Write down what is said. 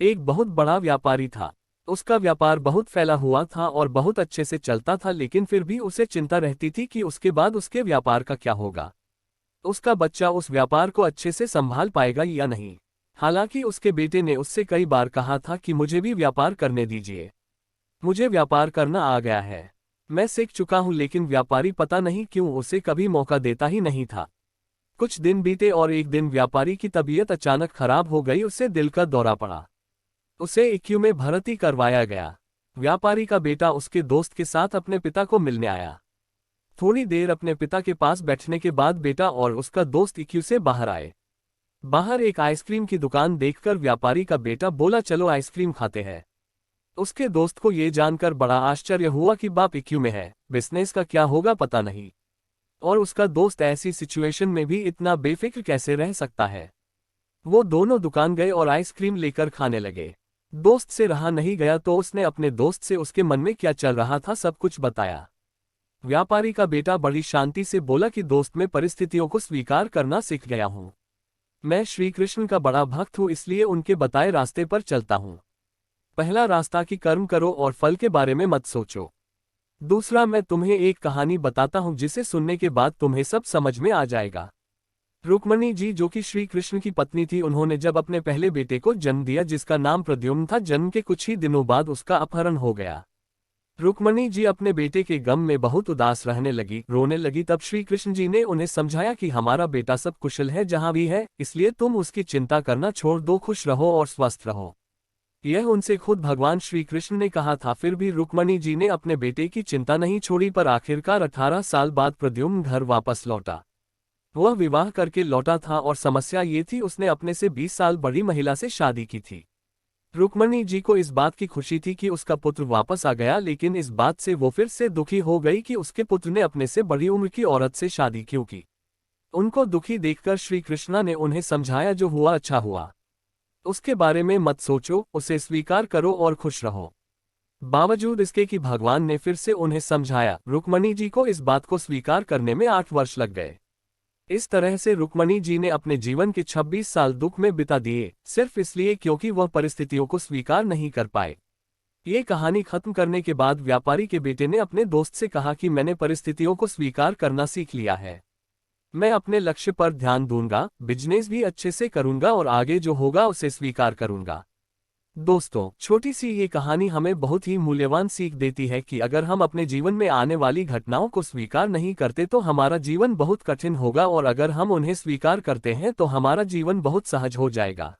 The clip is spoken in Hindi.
एक बहुत बड़ा व्यापारी था। उसका व्यापार बहुत फैला हुआ था और बहुत अच्छे से चलता था, लेकिन फिर भी उसे चिंता रहती थी कि उसके बाद उसके व्यापार का क्या होगा। उसका बच्चा उस व्यापार को अच्छे से संभाल पाएगा या नहीं। हालांकि उसके बेटे ने उससे कई बार कहा था कि मुझे भी व्यापार करने दीजिए, मुझे व्यापार करना आ गया है, मैं सीख चुका हूं, लेकिन व्यापारी पता नहीं क्यों उसे कभी मौका देता ही नहीं था। कुछ दिन बीते और एक दिन व्यापारी की तबीयत अचानक खराब हो गई, उसे दिल का दौरा पड़ा। उसे आईसीयू में भर्ती करवाया गया। व्यापारी का बेटा उसके दोस्त के साथ अपने पिता को मिलने आया। थोड़ी देर अपने पिता के पास बैठने के बाद बेटा और उसका दोस्त आईसीयू से बाहर आए। बाहर एक आइसक्रीम की दुकान देखकर व्यापारी का बेटा बोला, चलो आइसक्रीम खाते हैं। उसके दोस्त को ये जानकर बड़ा आश्चर्य हुआ कि बाप आईसीयू में है, बिजनेस का क्या होगा पता नहीं। और उसका दोस्त ऐसी सिचुएशन में भी इतना बेफिक्र कैसे रह सकता है। वो दोनों दुकान गए और आइसक्रीम लेकर खाने लगे। दोस्त से रहा नहीं गया तो उसने अपने दोस्त से उसके मन में क्या चल रहा था सब कुछ बताया। व्यापारी का बेटा बड़ी शांति से बोला कि दोस्त, मैं परिस्थितियों को स्वीकार करना सीख गया हूँ। मैं श्री कृष्ण का बड़ा भक्त हूँ, इसलिए उनके बताए रास्ते पर चलता हूँ। पहला रास्ता कि कर्म करो और फल के बारे में मत सोचो। दूसरा, मैं तुम्हें एक कहानी बताता हूँ जिसे सुनने के बाद तुम्हें सब समझ में आ जाएगा। रुक्मणी जी, जो कि श्री कृष्ण की पत्नी थी, उन्होंने जब अपने पहले बेटे को जन्म दिया जिसका नाम प्रद्युम्न था, जन्म के कुछ ही दिनों बाद उसका अपहरण हो गया। रुक्मणी जी अपने बेटे के गम में बहुत उदास रहने लगी, रोने लगी। तब श्री कृष्ण जी ने उन्हें समझाया कि हमारा बेटा सब कुशल है जहां भी है, इसलिए तुम उसकी चिंता करना छोड़ दो, खुश रहो और स्वस्थ रहो। यह उनसे खुद भगवान श्री कृष्ण ने कहा था। फिर भी रुक्मणी जी ने अपने बेटे की चिंता नहीं छोड़ी, पर आखिरकार 18 साल बाद प्रद्युम्न घर वापस लौटा। वह विवाह करके लौटा था और समस्या ये थी, उसने अपने से 20 साल बड़ी महिला से शादी की थी। रुक्मणी जी को इस बात की खुशी थी कि उसका पुत्र वापस आ गया, लेकिन इस बात से वो फिर से दुखी हो गई कि उसके पुत्र ने अपने से बड़ी उम्र की औरत से शादी क्यों की। उनको दुखी देखकर श्री कृष्णा ने उन्हें समझाया, जो हुआ अच्छा हुआ, उसके बारे में मत सोचो, उसे स्वीकार करो और खुश रहो। बावजूद इसके कि भगवान ने फिर से उन्हें समझाया, रुक्मणी जी को इस बात को स्वीकार करने में 8 वर्ष लग गए। इस तरह से रुक्मणी जी ने अपने जीवन के 26 साल दुख में बिता दिए, सिर्फ इसलिए क्योंकि वह परिस्थितियों को स्वीकार नहीं कर पाए। ये कहानी खत्म करने के बाद व्यापारी के बेटे ने अपने दोस्त से कहा कि मैंने परिस्थितियों को स्वीकार करना सीख लिया है। मैं अपने लक्ष्य पर ध्यान दूंगा, बिजनेस भी अच्छे से करूंगा और आगे जो होगा उसे स्वीकार करूंगा। दोस्तों, छोटी सी ये कहानी हमें बहुत ही मूल्यवान सीख देती है कि अगर हम अपने जीवन में आने वाली घटनाओं को स्वीकार नहीं करते तो हमारा जीवन बहुत कठिन होगा, और अगर हम उन्हें स्वीकार करते हैं तो हमारा जीवन बहुत सहज हो जाएगा।